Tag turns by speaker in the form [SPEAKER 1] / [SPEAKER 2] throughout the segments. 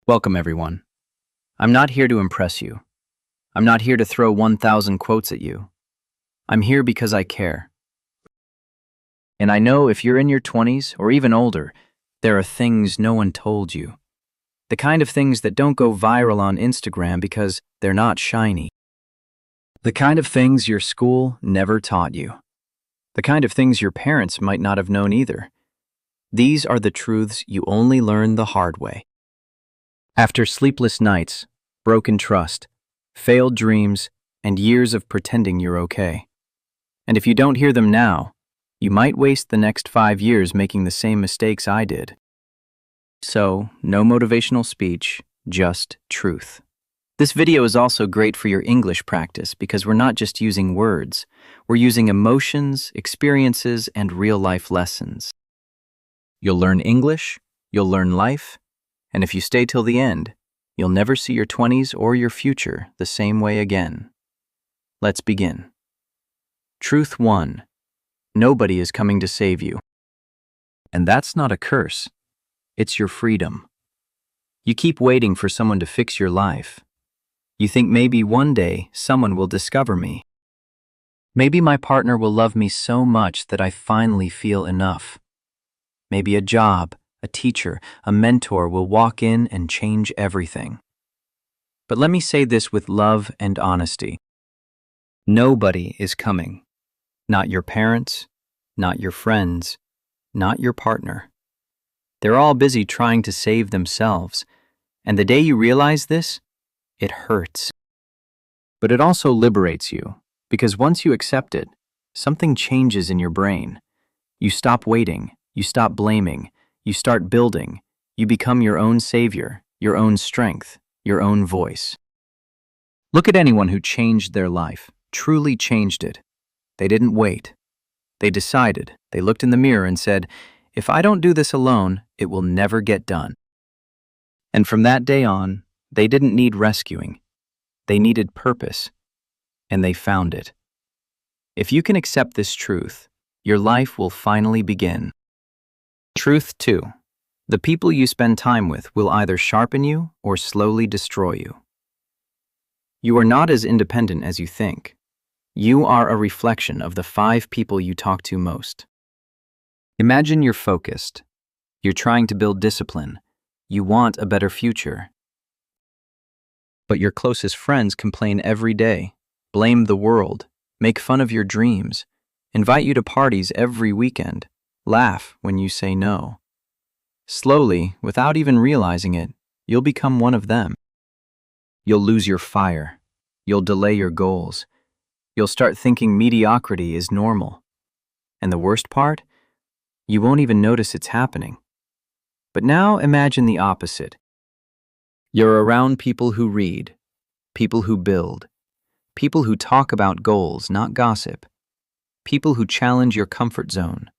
[SPEAKER 1] Welcome, everyone. I'm not here to impress you. I'm not here to throw 1,000 quotes at you. I'm here because I care. And I know if you're in your 20s or even older, there are things no one told you. The kind of things that don't go viral on Instagram because they're not shiny. The kind of things your school never taught you. The kind of things your parents might not have known either. These are the truths you only learn the hard way. After sleepless nights, broken trust, failed dreams, and years of pretending you're okay. And if you don't hear them now, you might waste the next 5 years making the same mistakes I did. So, no motivational speech, just truth. This video is also great for your English practice because we're not just using words, we're using emotions, experiences, and real-life lessons. You'll learn English, you'll learn life, and if you stay till the end, you'll never see your 20s or your future the same way again. Let's begin. Truth 1. Nobody is coming to save you. And that's not a curse. It's your freedom. You keep waiting for someone to fix your life. You think maybe one day someone will discover me. Maybe my partner will love me so much that I finally feel enough. Maybe a job, a teacher, a mentor will walk in and change everything. But let me say this with love and honesty. Nobody is coming. Not your parents, not your friends, not your partner. They're all busy trying to save themselves, and the day you realize this, it hurts. But it also liberates you, because once you accept it, something changes in your brain. You stop waiting, you stop blaming, you start building, you become your own savior, your own strength, your own voice. Look at anyone who changed their life, truly changed it. They didn't wait. They decided, they looked in the mirror and said, if I don't do this alone, it will never get done. And from that day on, they didn't need rescuing. They needed purpose, and they found it. If you can accept this truth, your life will finally begin. Truth 2. The people you spend time with will either sharpen you or slowly destroy you. You are not as independent as you think. You are a reflection of the 5 people you talk to most. Imagine you're focused. You're trying to build discipline. You want a better future. But your closest friends complain every day, blame the world, make fun of your dreams, invite you to parties every weekend, laugh when you say no. Slowly, without even realizing it, you'll become one of them. You'll lose your fire. You'll delay your goals. You'll start thinking mediocrity is normal. And the worst part? You won't even notice it's happening. But now imagine the opposite. You're around people who read, people who build, people who talk about goals, not gossip, people who challenge your comfort zone.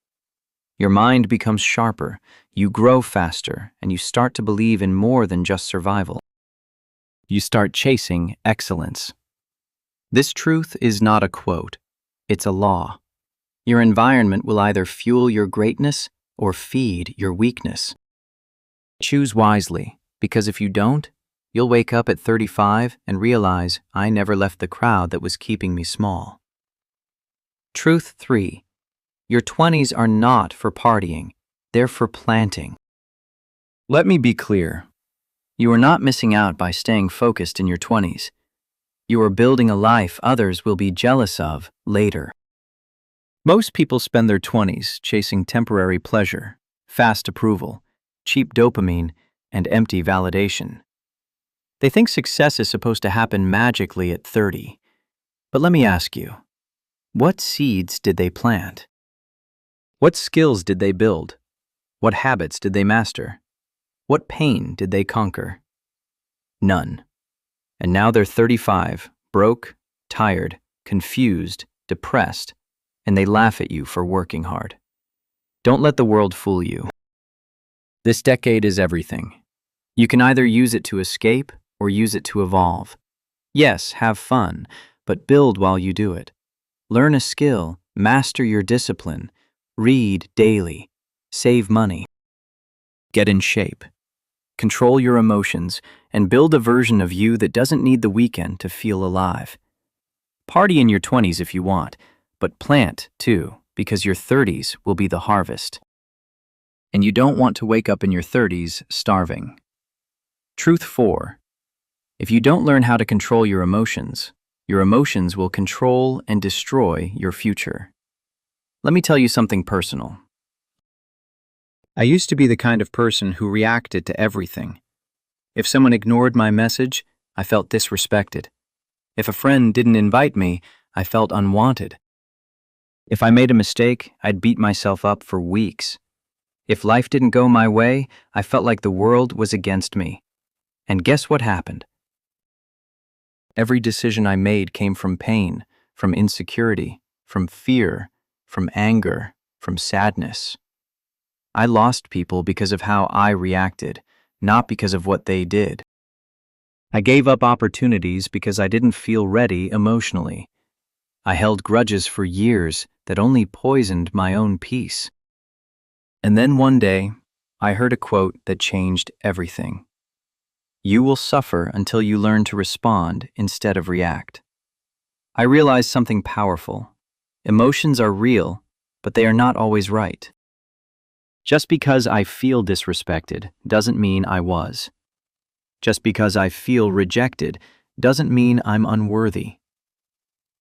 [SPEAKER 1] Your mind becomes sharper, you grow faster, and you start to believe in more than just survival. You start chasing excellence. This truth is not a quote, it's a law. Your environment will either fuel your greatness or feed your weakness. Choose wisely, because if you don't, you'll wake up at 35 and realize I never left the crowd that was keeping me small. Truth 3. Your 20s are not for partying, they're for planting. Let me be clear. You are not missing out by staying focused in your 20s. You are building a life others will be jealous of later. Most people spend their 20s chasing temporary pleasure, fast approval, cheap dopamine, and empty validation. They think success is supposed to happen magically at 30. But let me ask you, what seeds did they plant? What skills did they build? What habits did they master? What pain did they conquer? None. And now they're 35, broke, tired, confused, depressed, and they laugh at you for working hard. Don't let the world fool you. This decade is everything. You can either use it to escape or use it to evolve. Yes, have fun, but build while you do it. Learn a skill, master your discipline, read daily, save money. Get in shape. control your emotions, and build a version of you that doesn't need the weekend to feel alive. Party in your 20s if you want, but plant, too, because your 30s will be the harvest. And you don't want to wake up in your 30s starving. Truth 4. If you don't learn how to control your emotions will control and destroy your future. Let me tell you something personal. I used to be the kind of person who reacted to everything. If someone ignored my message, I felt disrespected. If a friend didn't invite me, I felt unwanted. If I made a mistake, I'd beat myself up for weeks. If life didn't go my way, I felt like the world was against me. And guess what happened? Every decision I made came from pain, from insecurity, from fear, from anger, from sadness. I lost people because of how I reacted, not because of what they did. I gave up opportunities because I didn't feel ready emotionally. I held grudges for years that only poisoned my own peace. And then one day, I heard a quote that changed everything. You will suffer until you learn to respond instead of react. I realized something powerful. Emotions are real, but they are not always right. Just because I feel disrespected doesn't mean I was. Just because I feel rejected doesn't mean I'm unworthy.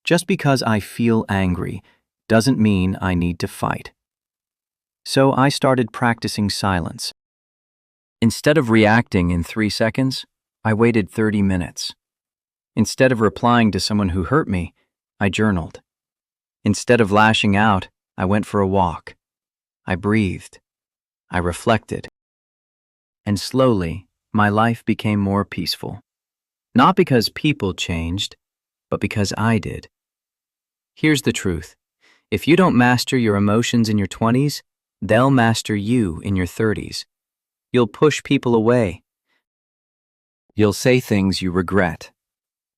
[SPEAKER 1] Just because I feel angry doesn't mean I need to fight. So I started practicing silence. Instead of reacting in 3 seconds, I waited 30 minutes. Instead of replying to someone who hurt me, I journaled. Instead of lashing out, I went for a walk. I breathed. I reflected. And slowly, my life became more peaceful. Not because people changed, but because I did. Here's the truth. If you don't master your emotions in your 20s, they'll master you in your 30s. You'll push people away. You'll say things you regret.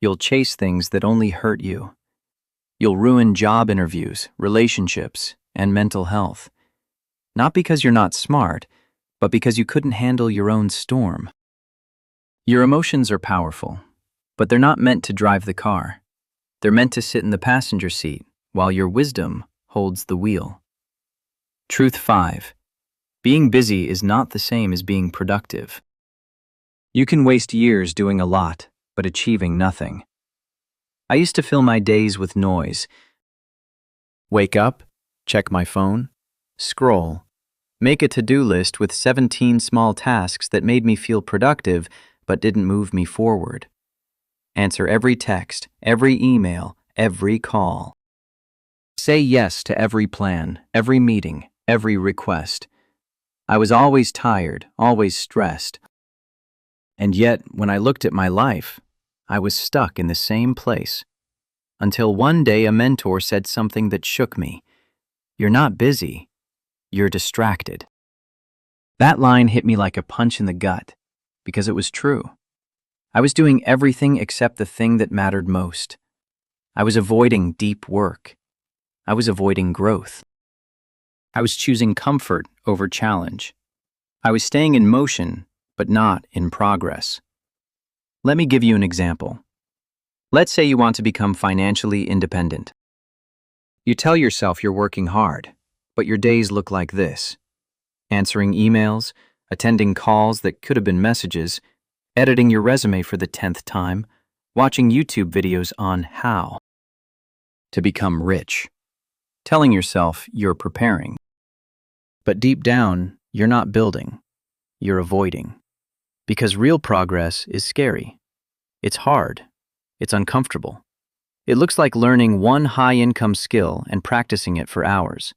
[SPEAKER 1] You'll chase things that only hurt you. You'll ruin job interviews, relationships, and mental health. Not because you're not smart, but because you couldn't handle your own storm. Your emotions are powerful, but they're not meant to drive the car. They're meant to sit in the passenger seat while your wisdom holds the wheel. Truth 5. Being busy is not the same as being productive. You can waste years doing a lot, but achieving nothing. I used to fill my days with noise. Wake up, check my phone, scroll, make a to-do list with 17 small tasks that made me feel productive but didn't move me forward. Answer every text, every email, every call. Say yes to every plan, every meeting, every request. I was always tired, always stressed. And yet, when I looked at my life, I was stuck in the same place. Until one day a mentor said something that shook me. You're not busy, you're distracted. That line hit me like a punch in the gut, because it was true. I was doing everything except the thing that mattered most. I was avoiding deep work. I was avoiding growth. I was choosing comfort over challenge. I was staying in motion, but not in progress. Let me give you an example. Let's say you want to become financially independent. You tell yourself you're working hard, but your days look like this: answering emails, attending calls that could have been messages, editing your resume for the 10th time, watching YouTube videos on how to become rich, telling yourself you're preparing. But deep down, you're not building, you're avoiding. Because real progress is scary. It's hard. It's uncomfortable. It looks like learning one high-income skill and practicing it for hours.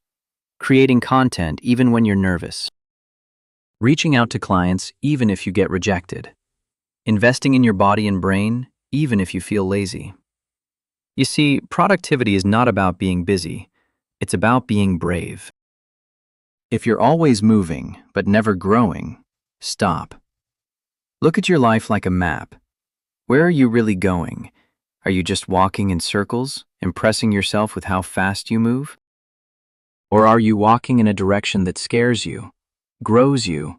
[SPEAKER 1] Creating content even when you're nervous. Reaching out to clients even if you get rejected. Investing in your body and brain even if you feel lazy. You see, productivity is not about being busy. It's about being brave. If you're always moving but never growing, stop. Look at your life like a map. Where are you really going? Are you just walking in circles, impressing yourself with how fast you move? Or are you walking in a direction that scares you, grows you,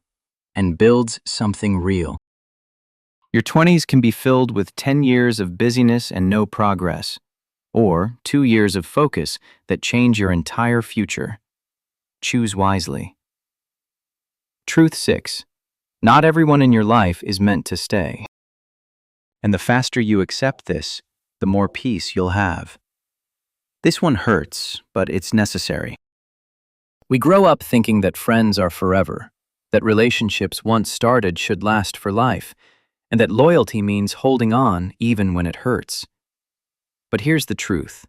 [SPEAKER 1] and builds something real. Your 20s can be filled with 10 years of busyness and no progress, or 2 years of focus that change your entire future. Choose wisely. Truth 6. Not everyone in your life is meant to stay. And the faster you accept this, the more peace you'll have. This one hurts, but it's necessary. We grow up thinking that friends are forever, that relationships once started should last for life, and that loyalty means holding on even when it hurts. But here's the truth.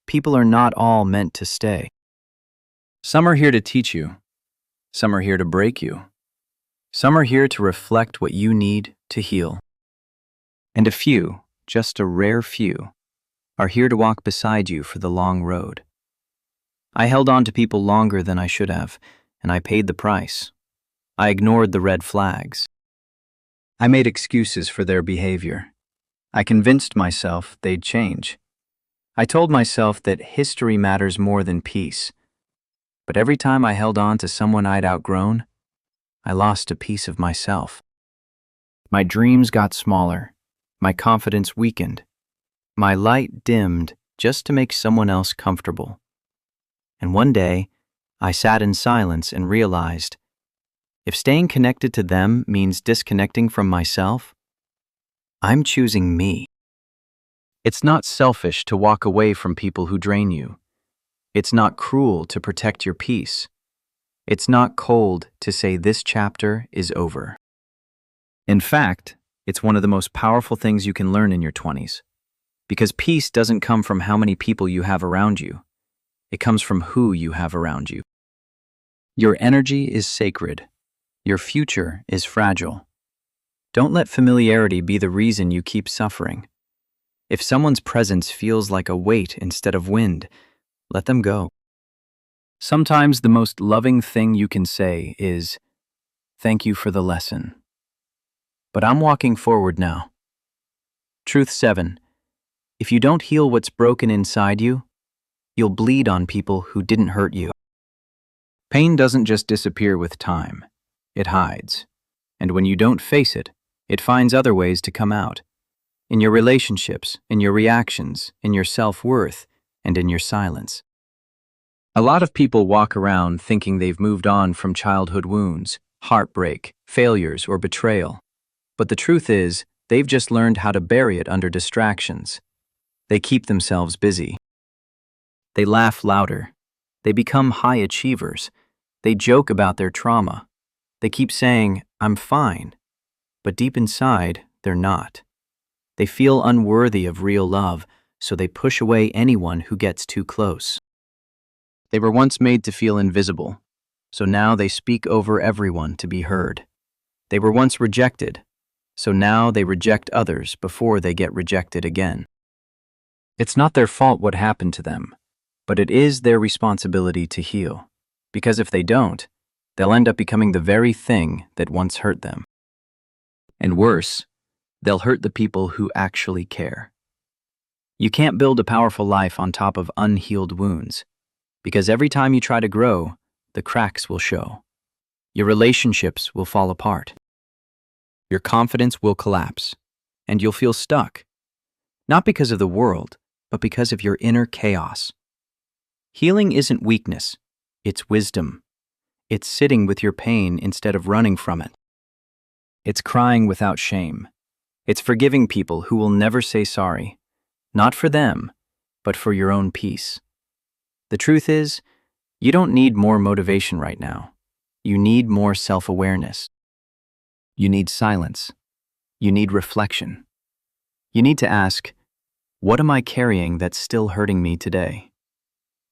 [SPEAKER 1] People are not all meant to stay. Some are here to teach you. Some are here to break you. Some are here to reflect what you need to heal. And a few, just a rare few, are here to walk beside you for the long road. I held on to people longer than I should have, and I paid the price. I ignored the red flags. I made excuses for their behavior. I convinced myself they'd change. I told myself that history matters more than peace. But every time I held on to someone I'd outgrown, I lost a piece of myself. My dreams got smaller. My confidence weakened. My light dimmed just to make someone else comfortable. And one day, I sat in silence and realized, if staying connected to them means disconnecting from myself, I'm choosing me. It's not selfish to walk away from people who drain you. It's not cruel to protect your peace. It's not cold to say this chapter is over. In fact, it's one of the most powerful things you can learn in your 20s. Because peace doesn't come from how many people you have around you. It comes from who you have around you. Your energy is sacred. Your future is fragile. Don't let familiarity be the reason you keep suffering. If someone's presence feels like a weight instead of wind, let them go. Sometimes the most loving thing you can say is, "Thank you for the lesson. But I'm walking forward now." Truth 7. If you don't heal what's broken inside you, you'll bleed on people who didn't hurt you. Pain doesn't just disappear with time. It hides. And when you don't face it, it finds other ways to come out. In your relationships, in your reactions, in your self-worth, and in your silence. A lot of people walk around thinking they've moved on from childhood wounds, heartbreak, failures, or betrayal. But the truth is, they've just learned how to bury it under distractions. They keep themselves busy. They laugh louder. They become high achievers. They joke about their trauma. They keep saying, "I'm fine." But deep inside, they're not. They feel unworthy of real love, so they push away anyone who gets too close. They were once made to feel invisible, so now they speak over everyone to be heard. They were once rejected, so now they reject others before they get rejected again. It's not their fault what happened to them, but it is their responsibility to heal, because if they don't, they'll end up becoming the very thing that once hurt them. And worse, they'll hurt the people who actually care. You can't build a powerful life on top of unhealed wounds, because every time you try to grow, the cracks will show. Your relationships will fall apart. Your confidence will collapse, and you'll feel stuck, not because of the world, but because of your inner chaos. Healing isn't weakness, it's wisdom. It's sitting with your pain instead of running from it. It's crying without shame. It's forgiving people who will never say sorry, not for them, but for your own peace. The truth is, you don't need more motivation right now. You need more self-awareness. You need silence. You need reflection. You need to ask, what am I carrying that's still hurting me today?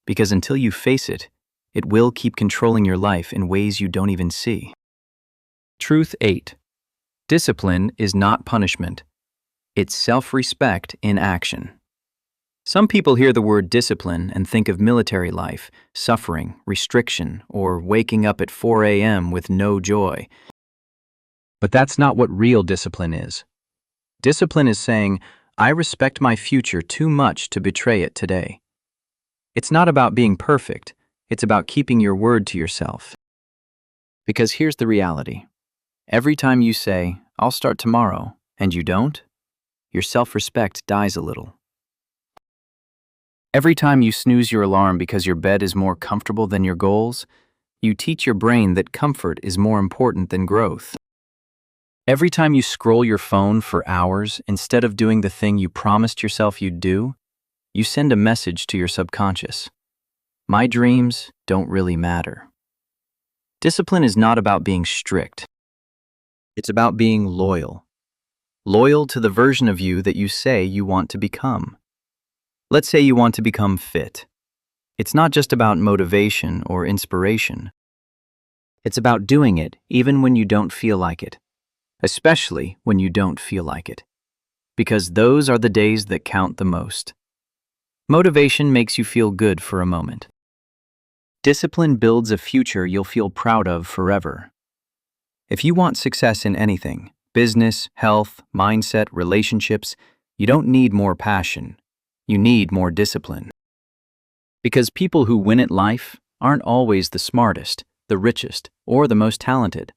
[SPEAKER 1] Because until you face it, it will keep controlling your life in ways you don't even see. Truth 8. Discipline is not punishment. It's self-respect in action. Some people hear the word discipline and think of military life, suffering, restriction, or waking up at 4 a.m. with no joy. But that's not what real discipline is. Discipline is saying, I respect my future too much to betray it today. It's not about being perfect. It's about keeping your word to yourself. Because here's the reality. Every time you say, "I'll start tomorrow," and you don't, your self-respect dies a little. Every time you snooze your alarm because your bed is more comfortable than your goals, you teach your brain that comfort is more important than growth. Every time you scroll your phone for hours instead of doing the thing you promised yourself you'd do, you send a message to your subconscious. My dreams don't really matter. Discipline is not about being strict. It's about being loyal. Loyal to the version of you that you say you want to become. Let's say you want to become fit. It's not just about motivation or inspiration. It's about doing it even when you don't feel like it, especially when you don't feel like it, because those are the days that count the most. Motivation makes you feel good for a moment. Discipline builds a future you'll feel proud of forever. If you want success in anything, business, health, mindset, relationships, you don't need more passion. You need more discipline. Because people who win at life aren't always the smartest, the richest, or the most talented.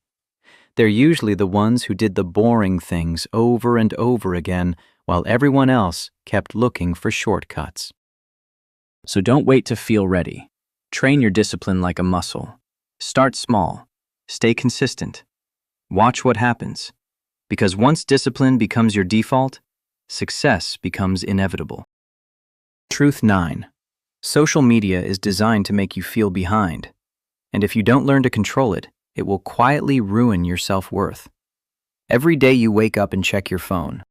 [SPEAKER 1] They're usually the ones who did the boring things over and over again while everyone else kept looking for shortcuts. So don't wait to feel ready. Train your discipline like a muscle. Start small. Stay consistent. Watch what happens. Because once discipline becomes your default, success becomes inevitable. Truth 9. Social media is designed to make you feel behind. And if you don't learn to control it, it will quietly ruin your self-worth. Every day you wake up and check your phone.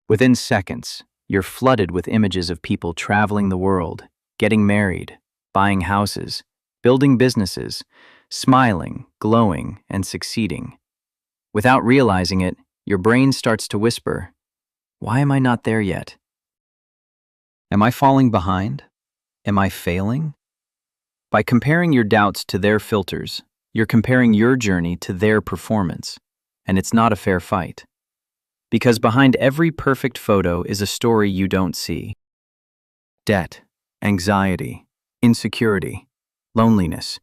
[SPEAKER 1] Within seconds, you're flooded with images of people traveling the world, getting married, buying houses, building businesses, smiling, glowing, and succeeding. Without realizing it, your brain starts to whisper, "Why am I not there yet? Am I falling behind? Am I failing?" By comparing your doubts to their filters, you're comparing your journey to their performance, and it's not a fair fight. Because behind every perfect photo is a story you don't see. Debt, anxiety, insecurity, loneliness,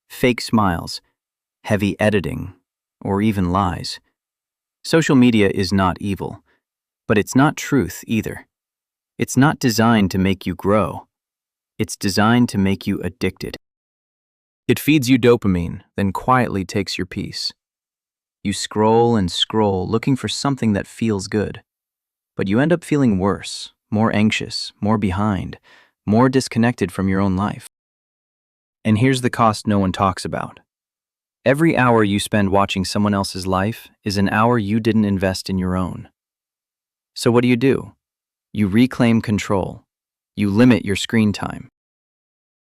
[SPEAKER 1] fake smiles, heavy editing, or even lies. Social media is not evil, but it's not truth either. It's not designed to make you grow. It's designed to make you addicted. It feeds you dopamine, then quietly takes your peace. You scroll and scroll looking for something that feels good, but you end up feeling worse, more anxious, more behind, more disconnected from your own life. And here's the cost no one talks about. Every hour you spend watching someone else's life is an hour you didn't invest in your own. So what do? You reclaim control. You limit your screen time.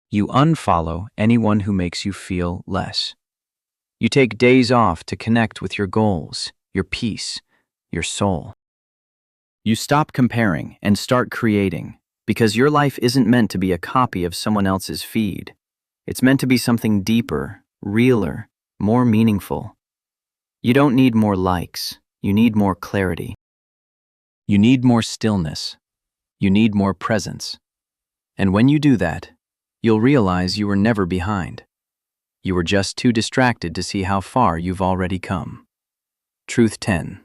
[SPEAKER 1] You unfollow anyone who makes you feel less. You take days off to connect with your goals, your peace, your soul. You stop comparing and start creating, because your life isn't meant to be a copy of someone else's feed. It's meant to be something deeper, realer, more meaningful. You don't need more likes. You need more clarity. You need more stillness. You need more presence. And when you do that, you'll realize you were never behind. You were just too distracted to see how far you've already come. Truth 10.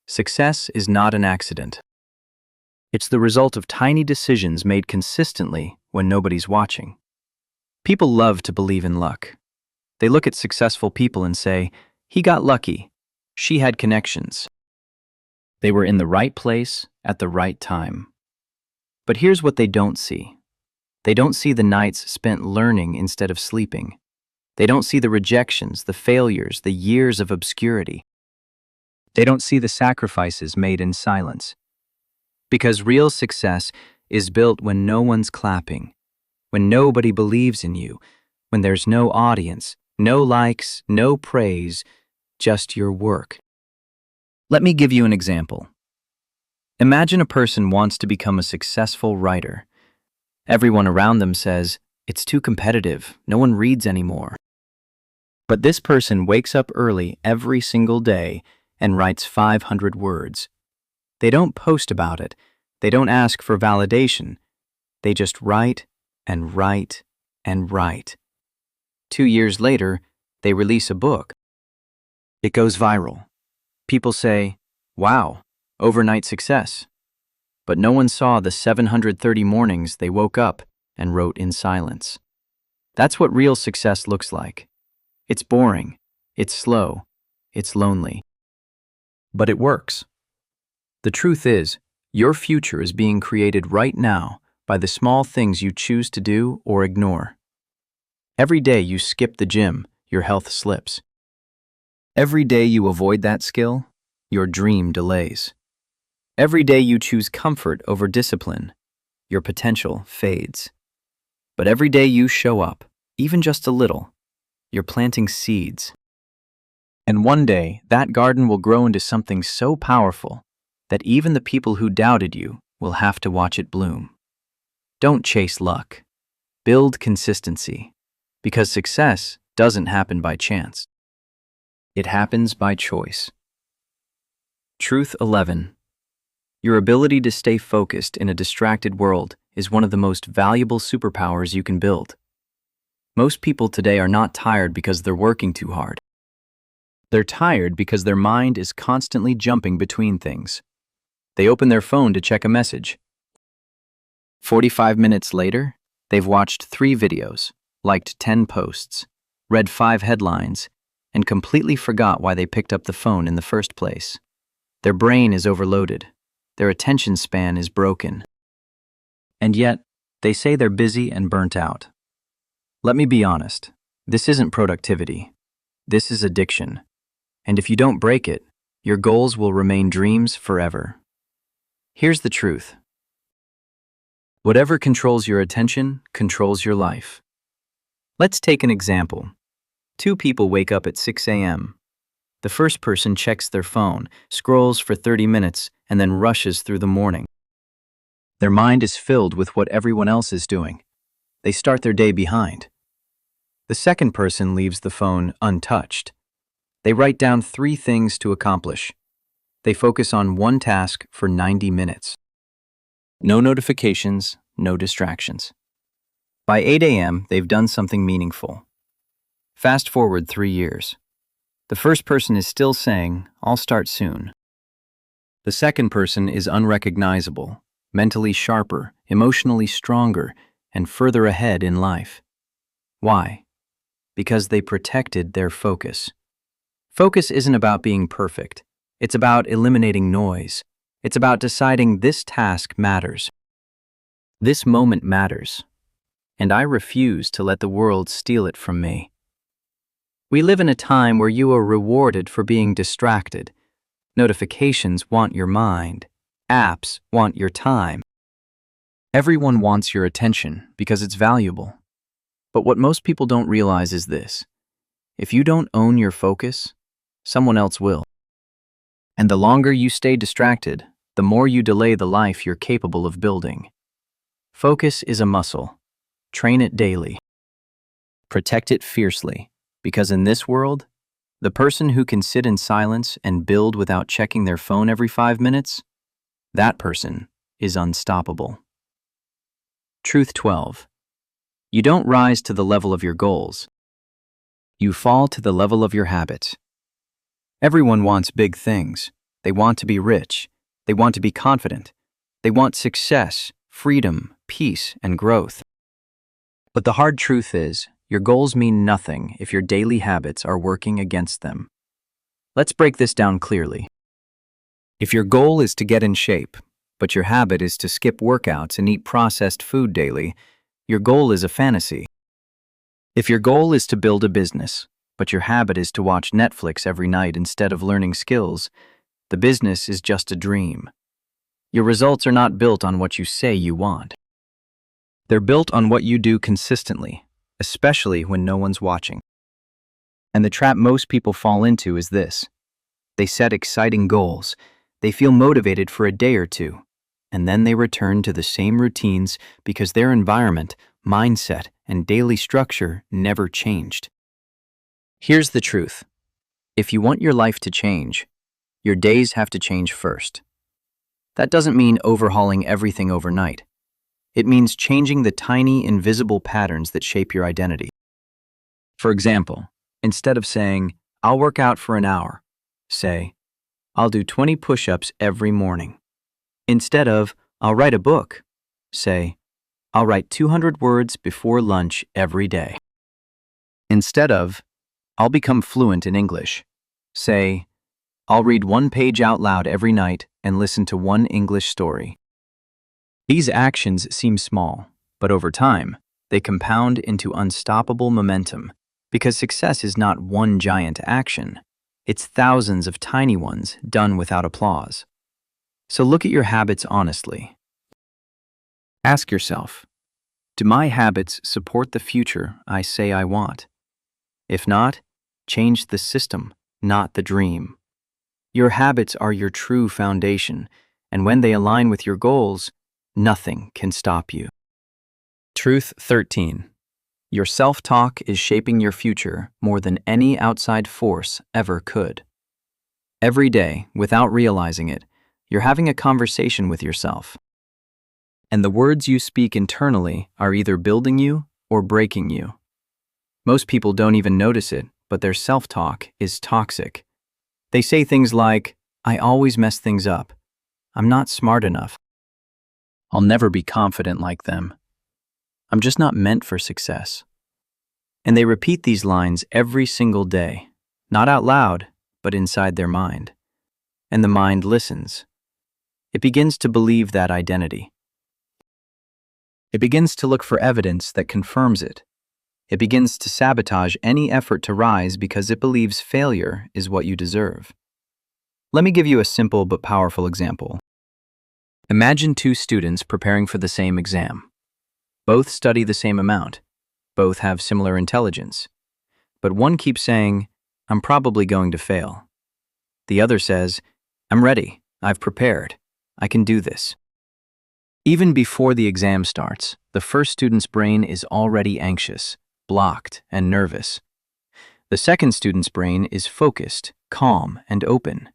[SPEAKER 1] Success is not an accident. It's the result of tiny decisions made consistently when nobody's watching. People love to believe in luck. They look at successful people and say, "He got lucky. She had connections. They were in the right place at the right time." But here's what they don't see. They don't see the nights spent learning instead of sleeping. They don't see the rejections, the failures, the years of obscurity. They don't see the sacrifices made in silence. Because real success is built when no one's clapping, when nobody believes in you, when there's no audience, no likes, no praise, just your work. Let me give you an example. Imagine a person wants to become a successful writer. Everyone around them says, "It's too competitive, no one reads anymore." But this person wakes up early every single day and writes 500 words. They don't post about it. They don't ask for validation. They just write and write and write. 2 years later, they release a book. It goes viral. People say, wow, overnight success. But no one saw the 730 mornings they woke up and wrote in silence. That's what real success looks like. It's boring, it's slow, it's lonely. But it works. The truth is, your future is being created right now by the small things you choose to do or ignore. Every day you skip the gym, your health slips. Every day you avoid that skill, your dream delays. Every day you choose comfort over discipline, your potential fades. But every day you show up, even just a little, you're planting seeds. And one day, that garden will grow into something so powerful that even the people who doubted you will have to watch it bloom. Don't chase luck. Build consistency, because success doesn't happen by chance. It happens by choice. Truth 11. Your ability to stay focused in a distracted world is one of the most valuable superpowers you can build. Most people today are not tired because they're working too hard. They're tired because their mind is constantly jumping between things. They open their phone to check a message. 45 minutes later, they've watched 3 videos, liked 10 posts, read 5 headlines, and completely forgot why they picked up the phone in the first place. Their brain is overloaded. Their attention span is broken. And yet, they say they're busy and burnt out. Let me be honest, this isn't productivity. This is addiction. And if you don't break it, your goals will remain dreams forever. Here's the truth. Whatever controls your attention controls your life. Let's take an example. 2 people wake up at 6 a.m. The first person checks their phone, scrolls for 30 minutes, and then rushes through the morning. Their mind is filled with what everyone else is doing. They start their day behind. The second person leaves the phone untouched. They write down 3 things to accomplish. They focus on one task for 90 minutes. No notifications, no distractions. By 8 a.m., they've done something meaningful. Fast forward 3 years. The first person is still saying, "I'll start soon." The second person is unrecognizable, mentally sharper, emotionally stronger, and further ahead in life. Why? Because they protected their focus. Focus isn't about being perfect. It's about eliminating noise. It's about deciding this task matters. This moment matters. And I refuse to let the world steal it from me. We live in a time where you are rewarded for being distracted. Notifications want your mind. Apps want your time. Everyone wants your attention because it's valuable. But what most people don't realize is this. If you don't own your focus, someone else will. And the longer you stay distracted, the more you delay the life you're capable of building. Focus is a muscle. Train it daily. Protect it fiercely, because in this world, the person who can sit in silence and build without checking their phone every 5 minutes, that person is unstoppable. Truth 12. You don't rise to the level of your goals. You fall to the level of your habits. Everyone wants big things. They want to be rich. They want to be confident. They want success, freedom, peace, and growth. But the hard truth is, your goals mean nothing if your daily habits are working against them. Let's break this down clearly. If your goal is to get in shape, but your habit is to skip workouts and eat processed food daily, your goal is a fantasy. If your goal is to build a business, but your habit is to watch Netflix every night instead of learning skills, the business is just a dream. Your results are not built on what you say you want. They're built on what you do consistently, especially when no one's watching. And the trap most people fall into is this. They set exciting goals. They feel motivated for a day or two, and then they return to the same routines because their environment, mindset, and daily structure never changed. Here's the truth. If you want your life to change, your days have to change first. That doesn't mean overhauling everything overnight. It means changing the tiny, invisible patterns that shape your identity. For example, instead of saying, I'll work out for an hour. Say, I'll do 20 push-ups every morning. Instead of, I'll write a book. Say, I'll write 200 words before lunch every day. Instead of, I'll become fluent in English. Say, I'll read one page out loud every night and listen to one English story. These actions seem small, but over time, they compound into unstoppable momentum because success is not one giant action. It's thousands of tiny ones done without applause. So look at your habits honestly. Ask yourself, do my habits support the future I say I want? If not, change the system, not the dream. Your habits are your true foundation, and when they align with your goals, nothing can stop you. Truth 13. Your self-talk is shaping your future more than any outside force ever could. Every day, without realizing it, you're having a conversation with yourself. And the words you speak internally are either building you or breaking you. Most people don't even notice it, but their self-talk is toxic. They say things like, I always mess things up. I'm not smart enough. I'll never be confident like them. I'm just not meant for success. And they repeat these lines every single day, not out loud, but inside their mind. And the mind listens. It begins to believe that identity. It begins to look for evidence that confirms it. It begins to sabotage any effort to rise because it believes failure is what you deserve. Let me give you a simple but powerful example. Imagine two students preparing for the same exam. Both study the same amount. Both have similar intelligence. But one keeps saying, I'm probably going to fail. The other says, I'm ready. I've prepared. I can do this. Even before the exam starts, the first student's brain is already anxious, blocked, and nervous. The second student's brain is focused, calm, and open.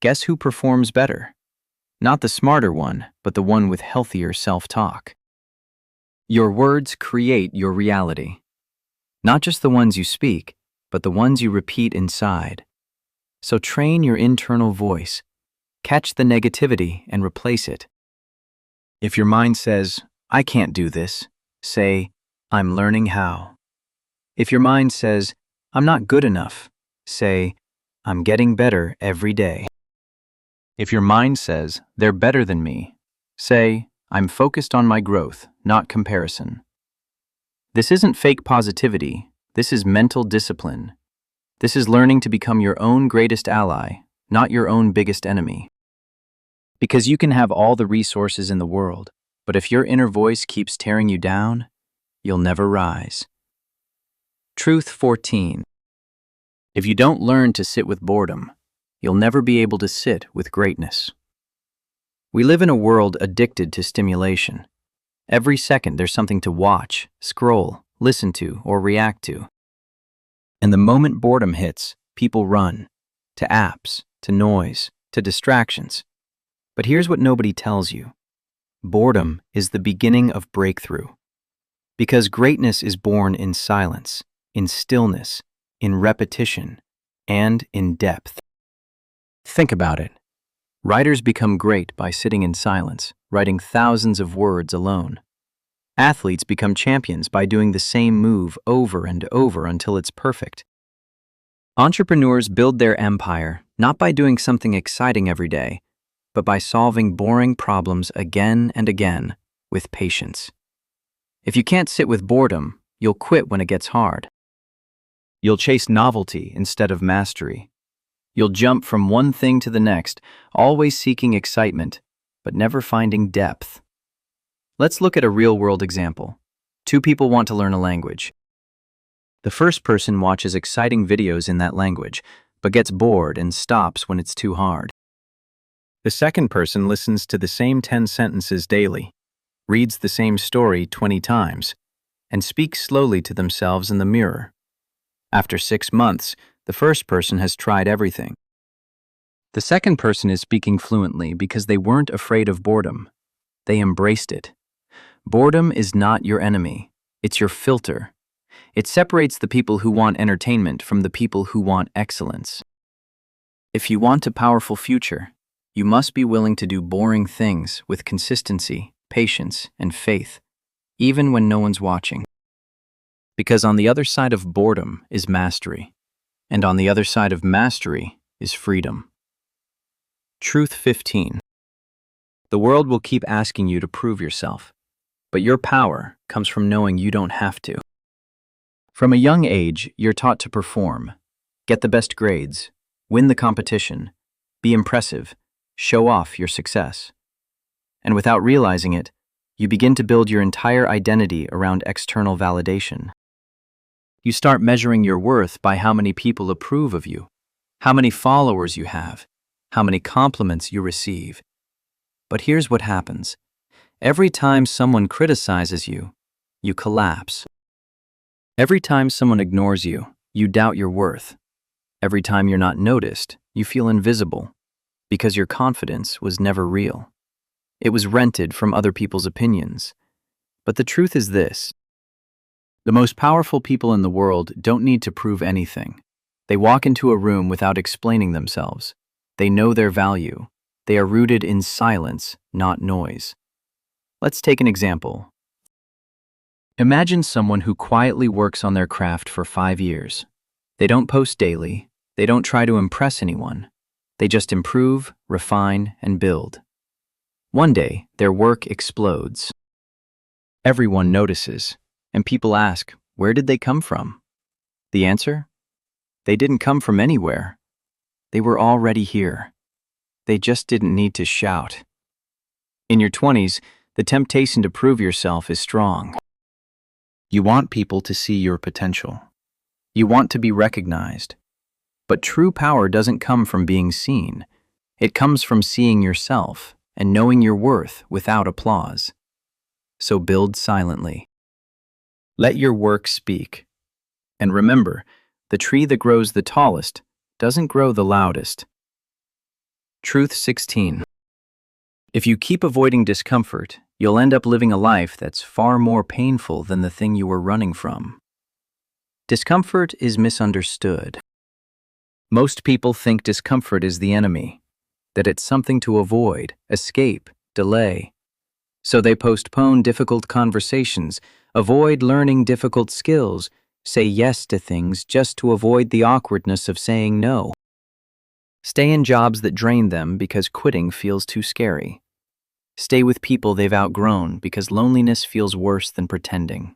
[SPEAKER 1] Guess who performs better? Not the smarter one, but the one with healthier self-talk. Your words create your reality. Not just the ones you speak, but the ones you repeat inside. So train your internal voice. Catch the negativity and replace it. If your mind says, I can't do this, say, I'm learning how. If your mind says, I'm not good enough, say, I'm getting better every day. If your mind says, they're better than me, say, I'm focused on my growth, not comparison. This isn't fake positivity. This is mental discipline. This is learning to become your own greatest ally, not your own biggest enemy. Because you can have all the resources in the world, but if your inner voice keeps tearing you down, you'll never rise. Truth 14. If you don't learn to sit with boredom, you'll never be able to sit with greatness. We live in a world addicted to stimulation. Every second there's something to watch, scroll, listen to, or react to. And the moment boredom hits, people run to apps, to noise, to distractions. But here's what nobody tells you. Boredom is the beginning of breakthrough. Because greatness is born in silence, in stillness, in repetition, and in depth. Think about it. Writers become great by sitting in silence, writing thousands of words alone. Athletes become champions by doing the same move over and over until it's perfect. Entrepreneurs build their empire not by doing something exciting every day, but by solving boring problems again and again with patience. If you can't sit with boredom, you'll quit when it gets hard. You'll chase novelty instead of mastery. You'll jump from one thing to the next, always seeking excitement, but never finding depth. Let's look at a real-world example. Two people want to learn a language. The first person watches exciting videos in that language, but gets bored and stops when it's too hard. The second person listens to the same 10 sentences daily, reads the same story 20 times, and speaks slowly to themselves in the mirror. After 6 months, the first person has tried everything. The second person is speaking fluently because they weren't afraid of boredom. They embraced it. Boredom is not your enemy. It's your filter. It separates the people who want entertainment from the people who want excellence. If you want a powerful future, you must be willing to do boring things with consistency, patience, and faith, even when no one's watching. Because on the other side of boredom is mastery, and on the other side of mastery is freedom. Truth 15. The world will keep asking you to prove yourself, but your power comes from knowing you don't have to. From a young age, you're taught to perform, get the best grades, win the competition, be impressive, show off your success. And without realizing it, you begin to build your entire identity around external validation. You start measuring your worth by how many people approve of you, how many followers you have, how many compliments you receive. But here's what happens. Every time someone criticizes you, you collapse. Every time someone ignores you, you doubt your worth. Every time you're not noticed, you feel invisible, because your confidence was never real. It was rented from other people's opinions. But the truth is this. The most powerful people in the world don't need to prove anything. They walk into a room without explaining themselves. They know their value. They are rooted in silence, not noise. Let's take an example. Imagine someone who quietly works on their craft for 5 years. They don't post daily. They don't try to impress anyone. They just improve, refine, and build. One day, their work explodes. Everyone notices, and people ask, where did they come from? The answer? They didn't come from anywhere. They were already here. They just didn't need to shout. In your 20s, the temptation to prove yourself is strong. You want people to see your potential. You want to be recognized. But true power doesn't come from being seen. It comes from seeing yourself and knowing your worth without applause. So build silently. Let your work speak. And remember, the tree that grows the tallest doesn't grow the loudest. Truth 16. If you keep avoiding discomfort, you'll end up living a life that's far more painful than the thing you were running from. Discomfort is misunderstood. Most people think discomfort is the enemy, that it's something to avoid, escape, delay. So they postpone difficult conversations, avoid learning difficult skills, say yes to things just to avoid the awkwardness of saying no. Stay in jobs that drain them because quitting feels too scary. Stay with people they've outgrown because loneliness feels worse than pretending.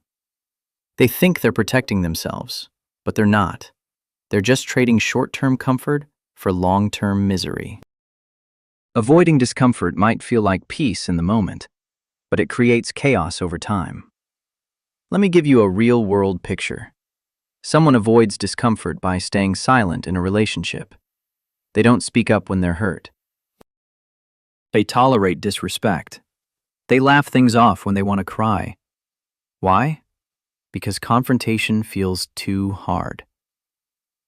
[SPEAKER 1] They think they're protecting themselves, but they're not. They're just trading short-term comfort for long-term misery. Avoiding discomfort might feel like peace in the moment, but it creates chaos over time. Let me give you a real-world picture. Someone avoids discomfort by staying silent in a relationship. They don't speak up when they're hurt. They tolerate disrespect. They laugh things off when they want to cry. Why? Because confrontation feels too hard.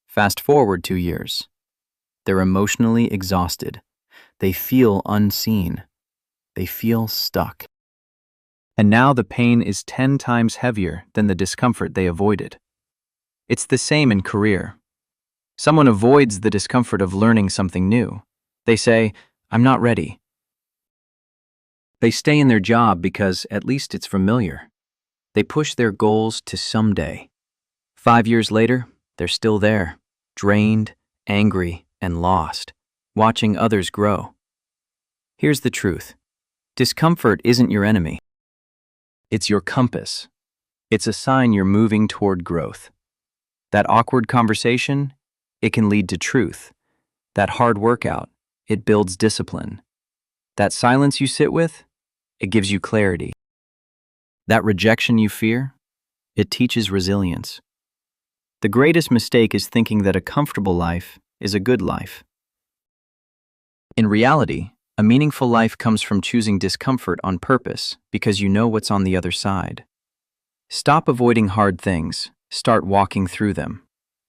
[SPEAKER 1] Fast forward 2 years. They're emotionally exhausted. They feel unseen. They feel stuck. And now the pain is 10 times heavier than the discomfort they avoided. It's the same in career. Someone avoids the discomfort of learning something new. They say, I'm not ready. They stay in their job because at least it's familiar. They push their goals to someday. 5 years later, they're still there, drained, angry, and lost, watching others grow. Here's the truth. Discomfort isn't your enemy. It's your compass. It's a sign you're moving toward growth. That awkward conversation, it can lead to truth. That hard workout, it builds discipline. That silence you sit with, it gives you clarity. That rejection you fear, it teaches resilience. The greatest mistake is thinking that a comfortable life is a good life. In reality, a meaningful life comes from choosing discomfort on purpose because you know what's on the other side. Stop avoiding hard things, start walking through them.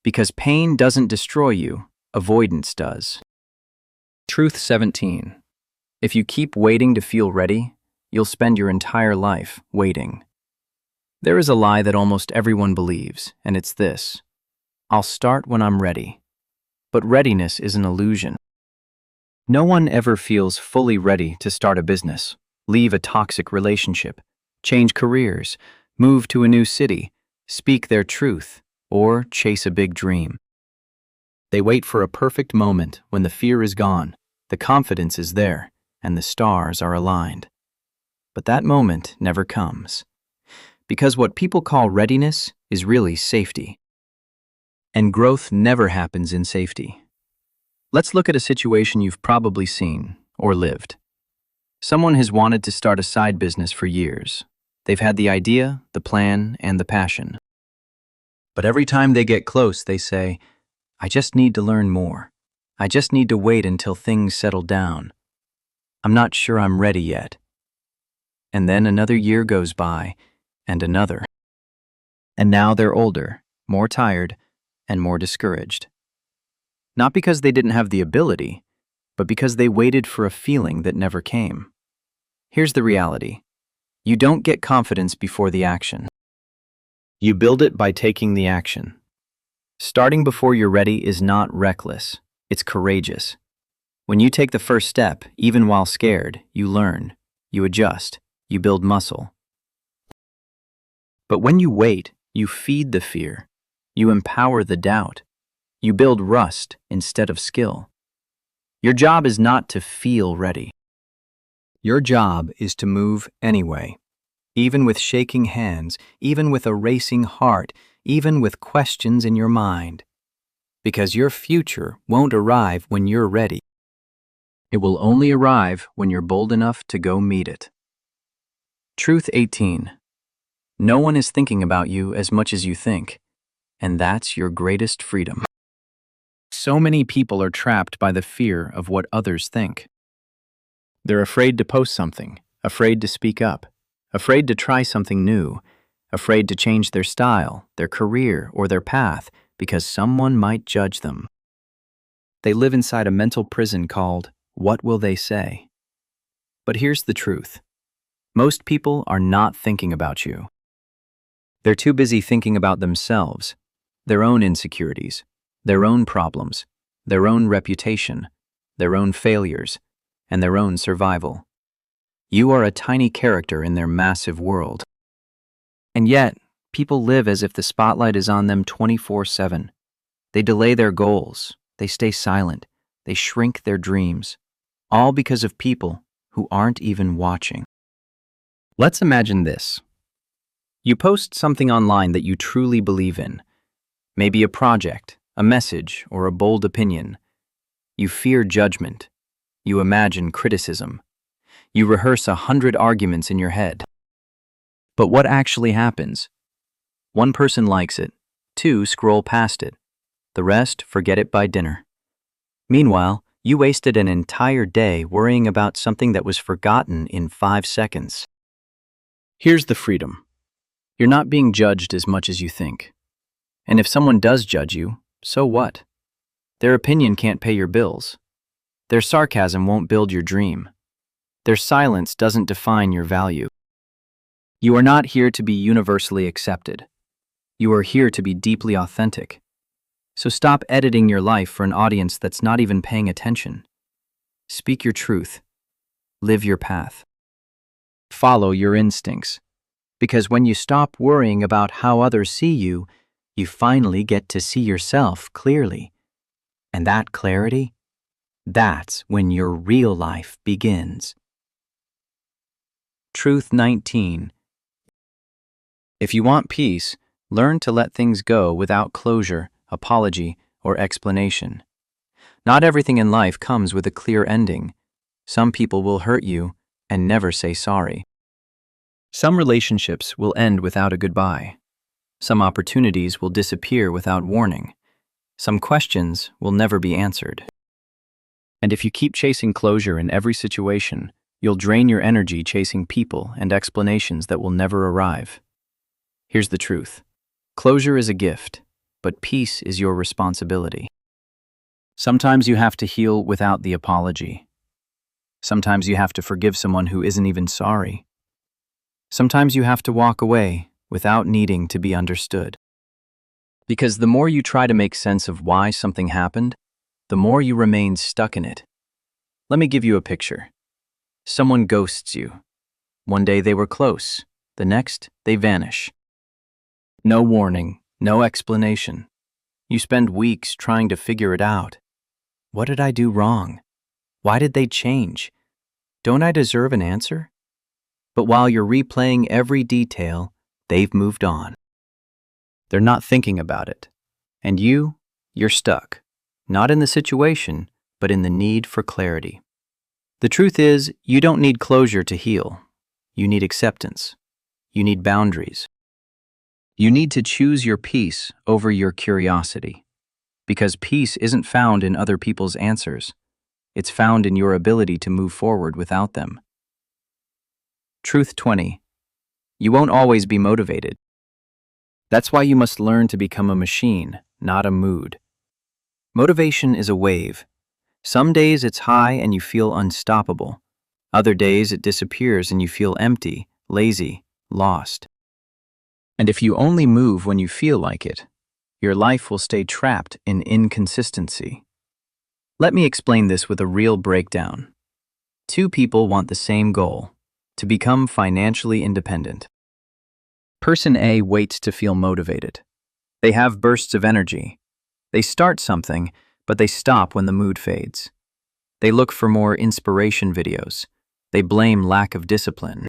[SPEAKER 1] Because pain doesn't destroy you, avoidance does. Truth 17. If you keep waiting to feel ready, you'll spend your entire life waiting. There is a lie that almost everyone believes, and it's this: I'll start when I'm ready. But readiness is an illusion. No one ever feels fully ready to start a business, leave a toxic relationship, change careers, move to a new city, speak their truth, or chase a big dream. They wait for a perfect moment when the fear is gone, the confidence is there, and the stars are aligned. But that moment never comes, because what people call readiness is really safety. And growth never happens in safety. Let's look at a situation you've probably seen or lived. Someone has wanted to start a side business for years. They've had the idea, the plan, and the passion. But every time they get close, they say, I just need to learn more. I just need to wait until things settle down. I'm not sure I'm ready yet. And then another year goes by, and another. And now they're older, more tired, and more discouraged. Not because they didn't have the ability, but because they waited for a feeling that never came. Here's the reality. You don't get confidence before the action. You build it by taking the action. Starting before you're ready is not reckless, it's courageous. When you take the first step, even while scared, you learn, you adjust, you build muscle. But when you wait, you feed the fear, you empower the doubt, you build rust instead of skill. Your job is not to feel ready. Your job is to move anyway, even with shaking hands, even with a racing heart, even with questions in your mind. Because your future won't arrive when you're ready. It will only arrive when you're bold enough to go meet it. Truth 18. No one is thinking about you as much as you think, and that's your greatest freedom. So many people are trapped by the fear of what others think. They're afraid to post something, afraid to speak up, afraid to try something new, afraid to change their style, their career, or their path because someone might judge them. They live inside a mental prison called, what will they say? But here's the truth. Most people are not thinking about you. They're too busy thinking about themselves, their own insecurities, their own problems, their own reputation, their own failures, and their own survival. You are a tiny character in their massive world. And yet, people live as if the spotlight is on them 24/7. They delay their goals, they stay silent, they shrink their dreams, all because of people who aren't even watching. Let's imagine this. You post something online that you truly believe in. Maybe a project, a message, or a bold opinion. You fear judgment. You imagine criticism. You rehearse 100 arguments in your head. But what actually happens? One person likes it, 2 scroll past it, the rest forget it by dinner. Meanwhile, you wasted an entire day worrying about something that was forgotten in 5 seconds. Here's the freedom. You're not being judged as much as you think. And if someone does judge you, so what? Their opinion can't pay your bills. Their sarcasm won't build your dream. Their silence doesn't define your value. You are not here to be universally accepted. You are here to be deeply authentic. So stop editing your life for an audience that's not even paying attention. Speak your truth. Live your path. Follow your instincts. Because when you stop worrying about how others see you, you finally get to see yourself clearly. And that clarity, that's when your real life begins. Truth 19. If you want peace, learn to let things go without closure, apology, or explanation. Not everything in life comes with a clear ending. Some people will hurt you and never say sorry. Some relationships will end without a goodbye. Some opportunities will disappear without warning. Some questions will never be answered. And if you keep chasing closure in every situation, you'll drain your energy chasing people and explanations that will never arrive. Here's the truth. Closure is a gift, but peace is your responsibility. Sometimes you have to heal without the apology. Sometimes you have to forgive someone who isn't even sorry. Sometimes you have to walk away without needing to be understood. Because the more you try to make sense of why something happened, the more you remain stuck in it. Let me give you a picture. Someone ghosts you. One day they were close, the next they vanish. No warning, no explanation. You spend weeks trying to figure it out. What did I do wrong? Why did they change? Don't I deserve an answer? But while you're replaying every detail, they've moved on. They're not thinking about it. And you're stuck. Not in the situation, but in the need for clarity. The truth is, you don't need closure to heal. You need acceptance. You need boundaries. You need to choose your peace over your curiosity. Because peace isn't found in other people's answers. It's found in your ability to move forward without them. Truth 20. You won't always be motivated. That's why you must learn to become a machine, not a mood. Motivation is a wave. Some days it's high and you feel unstoppable. Other days it disappears and you feel empty, lazy, lost. And if you only move when you feel like it, your life will stay trapped in inconsistency. Let me explain this with a real breakdown. Two people want the same goal, to become financially independent. Person A waits to feel motivated. They have bursts of energy. They start something, but they stop when the mood fades. They look for more inspiration videos. They blame lack of discipline.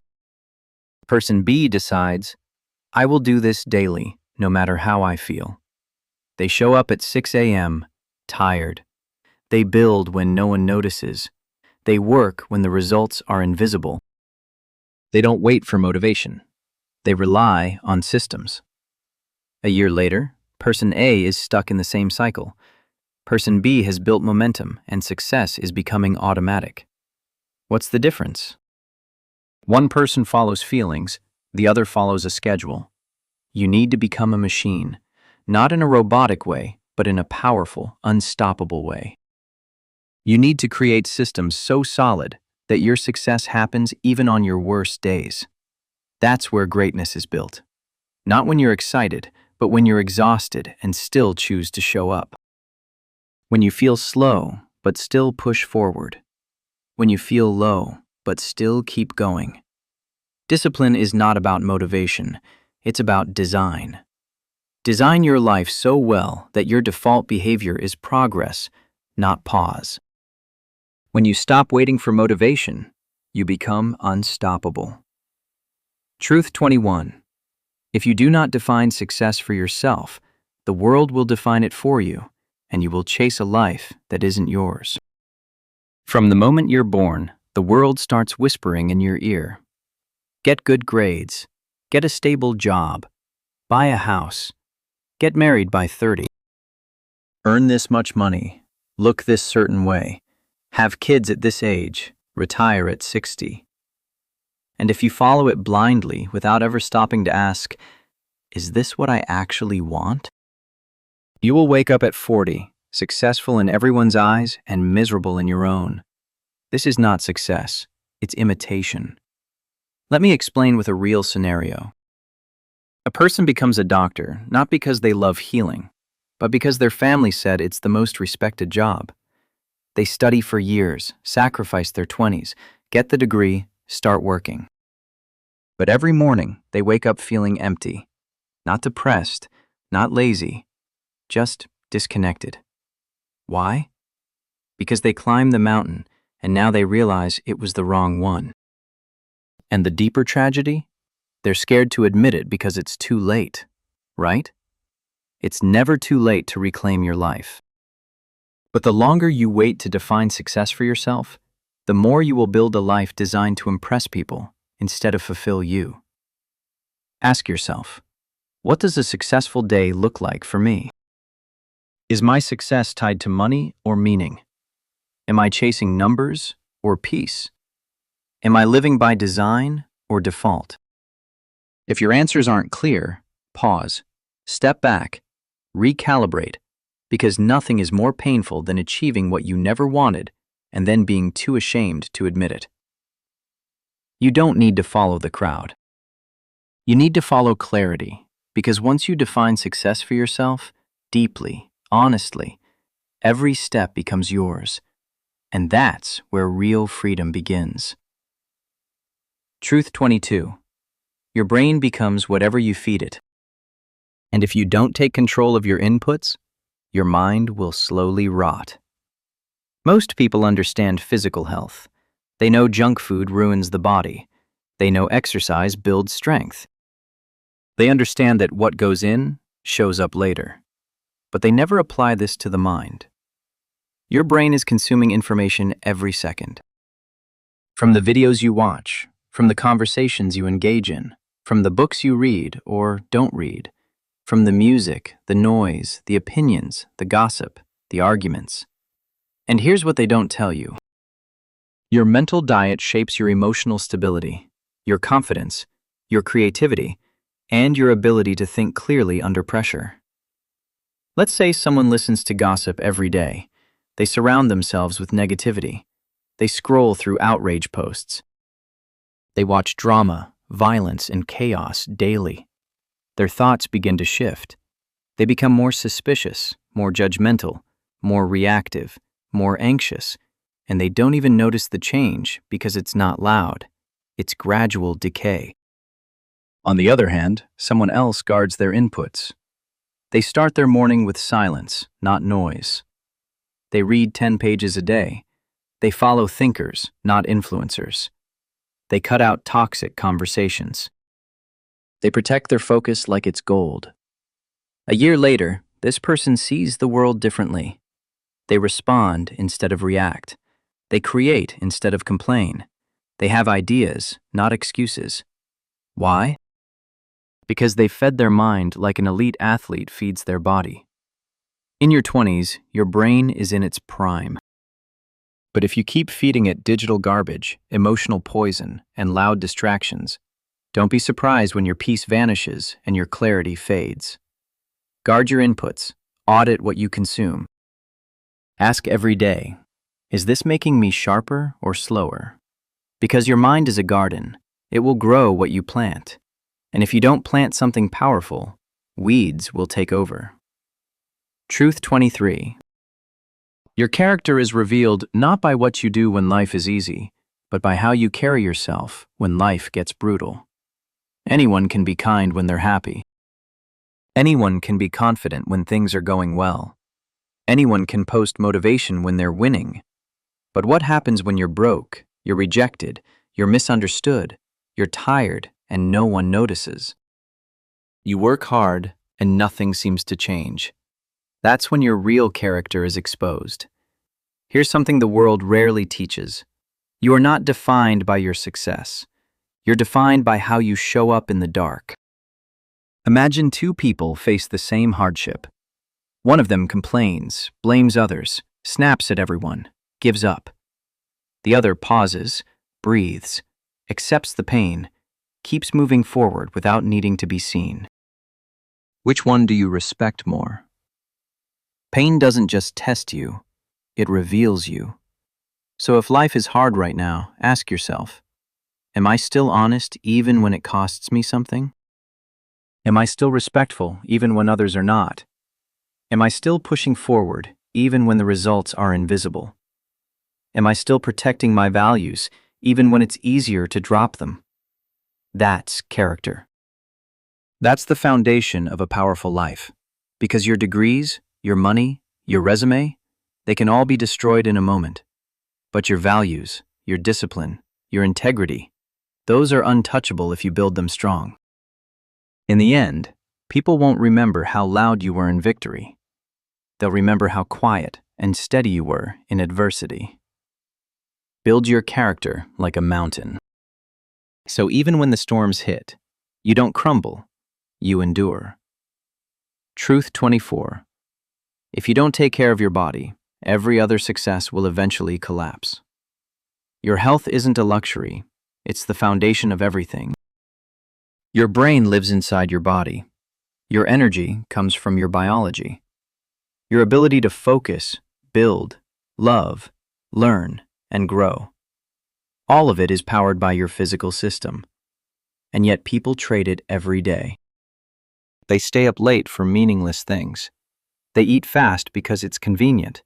[SPEAKER 1] Person B decides, I will do this daily, no matter how I feel. They show up at 6 a.m., tired. They build when no one notices. They work when the results are invisible. They don't wait for motivation. They rely on systems. A year later, person A is stuck in the same cycle. Person B has built momentum and success is becoming automatic. What's the difference? One person follows feelings, the other follows a schedule. You need to become a machine, not in a robotic way, but in a powerful, unstoppable way. You need to create systems so solid that your success happens even on your worst days. That's where greatness is built. Not when you're excited, but when you're exhausted and still choose to show up. When you feel slow, but still push forward. When you feel low, but still keep going. Discipline is not about motivation, it's about design. Design your life so well that your default behavior is progress, not pause. When you stop waiting for motivation, you become unstoppable. Truth 21. If you do not define success for yourself, the world will define it for you, and you will chase a life that isn't yours. From the moment you're born, the world starts whispering in your ear. Get good grades, get a stable job, buy a house, get married by 30. Earn this much money, look this certain way, have kids at this age, retire at 60. And if you follow it blindly without ever stopping to ask, is this what I actually want? You will wake up at 40, successful in everyone's eyes and miserable in your own. This is not success, it's imitation. Let me explain with a real scenario. A person becomes a doctor not because they love healing, but because their family said it's the most respected job. They study for years, sacrifice their 20s, get the degree, start working. But every morning, they wake up feeling empty. Not depressed, not lazy, just disconnected. Why? Because they climbed the mountain, and now they realize it was the wrong one. And the deeper tragedy? They're scared to admit it because it's too late, right? It's never too late to reclaim your life. But the longer you wait to define success for yourself, the more you will build a life designed to impress people instead of fulfill you. Ask yourself, what does a successful day look like for me? Is my success tied to money or meaning? Am I chasing numbers or peace? Am I living by design or default? If your answers aren't clear, pause, step back, recalibrate, because nothing is more painful than achieving what you never wanted and then being too ashamed to admit it. You don't need to follow the crowd. You need to follow clarity, because once you define success for yourself, deeply, honestly, every step becomes yours. And that's where real freedom begins. Truth 22. Your brain becomes whatever you feed it. And if you don't take control of your inputs, your mind will slowly rot. Most people understand physical health. They know junk food ruins the body. They know exercise builds strength. They understand that what goes in shows up later. But they never apply this to the mind. Your brain is consuming information every second. From the videos you watch, from the conversations you engage in, from the books you read or don't read, from the music, the noise, the opinions, the gossip, the arguments. And here's what they don't tell you. Your mental diet shapes your emotional stability, your confidence, your creativity, and your ability to think clearly under pressure. Let's say someone listens to gossip every day. They surround themselves with negativity. They scroll through outrage posts. They watch drama, violence, and chaos daily. Their thoughts begin to shift. They become more suspicious, more judgmental, more reactive, more anxious, and they don't even notice the change because it's not loud. It's gradual decay. On the other hand, someone else guards their inputs. They start their morning with silence, not noise. They read 10 pages a day. They follow thinkers, not influencers. They cut out toxic conversations. They protect their focus like it's gold. A year later, this person sees the world differently. They respond instead of react. They create instead of complain. They have ideas, not excuses. Why? Because they fed their mind like an elite athlete feeds their body. In your 20s, your brain is in its prime. But if you keep feeding it digital garbage, emotional poison, and loud distractions, don't be surprised when your peace vanishes and your clarity fades. Guard your inputs. Audit what you consume. Ask every day, is this making me sharper or slower? Because your mind is a garden. It will grow what you plant. And if you don't plant something powerful, weeds will take over. Truth 23. Your character is revealed not by what you do when life is easy, but by how you carry yourself when life gets brutal. Anyone can be kind when they're happy. Anyone can be confident when things are going well. Anyone can post motivation when they're winning. But what happens when you're broke, you're rejected, you're misunderstood, you're tired, and no one notices? You work hard, and nothing seems to change. That's when your real character is exposed. Here's something the world rarely teaches. You are not defined by your success. You're defined by how you show up in the dark. Imagine two people face the same hardship. One of them complains, blames others, snaps at everyone, gives up. The other pauses, breathes, accepts the pain, keeps moving forward without needing to be seen. Which one do you respect more? Pain doesn't just test you, it reveals you. So if life is hard right now, ask yourself, am I still honest even when it costs me something? Am I still respectful even when others are not? Am I still pushing forward even when the results are invisible? Am I still protecting my values even when it's easier to drop them? That's character. That's the foundation of a powerful life. Because your degrees, your money, your resume, they can all be destroyed in a moment. But your values, your discipline, your integrity, those are untouchable if you build them strong. In the end, people won't remember how loud you were in victory. They'll remember how quiet and steady you were in adversity. Build your character like a mountain. So even when the storms hit, you don't crumble, you endure. Truth 24. If you don't take care of your body, every other success will eventually collapse. Your health isn't a luxury, it's the foundation of everything. Your brain lives inside your body. Your energy comes from your biology. Your ability to focus, build, love, learn, and grow. All of it is powered by your physical system. and yet people trade it every day. They stay up late for meaningless things. They eat fast because it's convenient.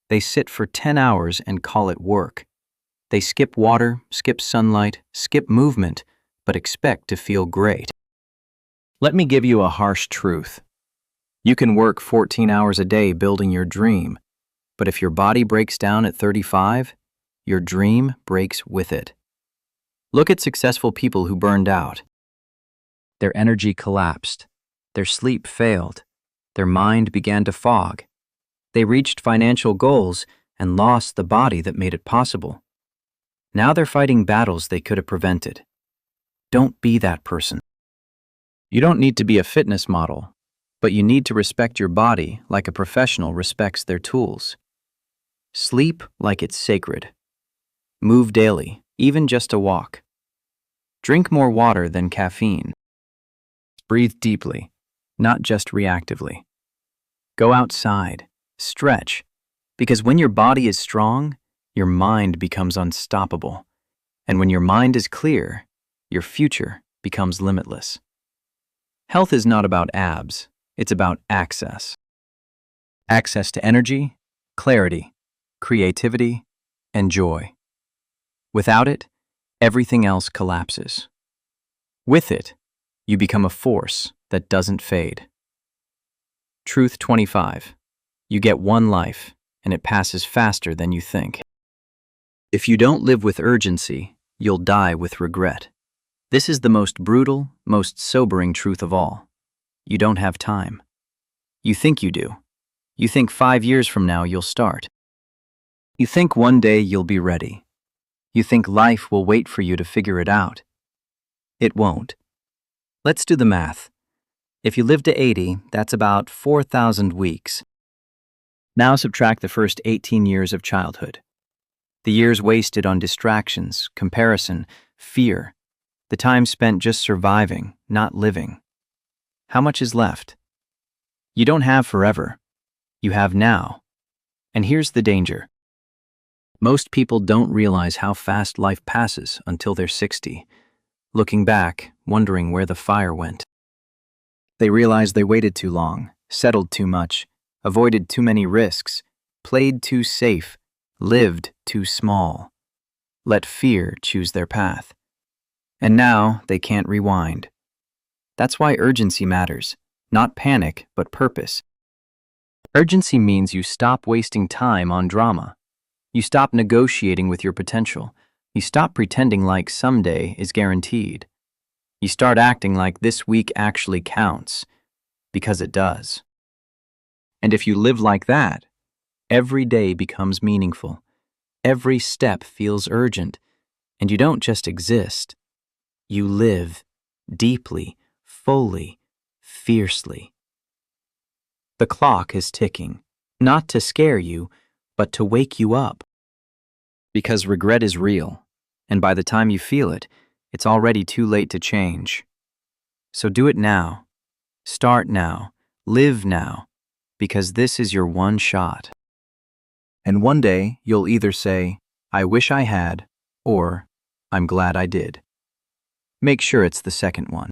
[SPEAKER 1] They sit for 10 hours and call it work. They skip water, skip sunlight, skip movement, but expect to feel great. Let me give you a harsh truth. You can work 14 hours a day building your dream, but if your body breaks down at 35, your dream breaks with it. Look at successful people who burned out. Their energy collapsed. Their sleep failed. Their mind began to fog. They reached financial goals and lost the body that made it possible. Now they're fighting battles they could have prevented. Don't be that person. You don't need to be a fitness model, but you need to respect your body like a professional respects their tools. Sleep like it's sacred. Move daily, even just a walk. Drink more water than caffeine. Breathe deeply, not just reactively. Go outside, stretch, because when your body is strong, your mind becomes unstoppable. And when your mind is clear, your future becomes limitless. Health is not about abs, it's about access. Access to energy, clarity, creativity, and joy. Without it, everything else collapses. With it, you become a force that doesn't fade. Truth 25. You get one life, and it passes faster than you think. If you don't live with urgency, you'll die with regret. This is the most brutal, most sobering truth of all. You don't have time. You think you do. You think 5 years from now you'll start. You think one day you'll be ready. You think life will wait for you to figure it out. It won't. Let's do the math. If you live to 80, that's about 4,000 weeks. Now subtract the first 18 years of childhood. The years wasted on distractions, comparison, fear. The time spent just surviving, not living. How much is left? You don't have forever. You have now. And here's the danger. Most people don't realize how fast life passes until they're 60, looking back, wondering where the fire went. They realize they waited too long, settled too much, avoided too many risks, played too safe, lived too small, let fear choose their path. And now they can't rewind. That's why urgency matters, not panic, but purpose. Urgency means you stop wasting time on drama. You stop negotiating with your potential. You stop pretending like someday is guaranteed. You start acting like this week actually counts, because it does. And if you live like that, every day becomes meaningful. Every step feels urgent, and you don't just exist. You live deeply, fully, fiercely. The clock is ticking, not to scare you, but to wake you up. Because regret is real, and by the time you feel it, it's already too late to change. So do it now. Start now. Live now. Because this is your one shot. And one day, you'll either say, I wish I had, or I'm glad I did. Make sure it's the second one.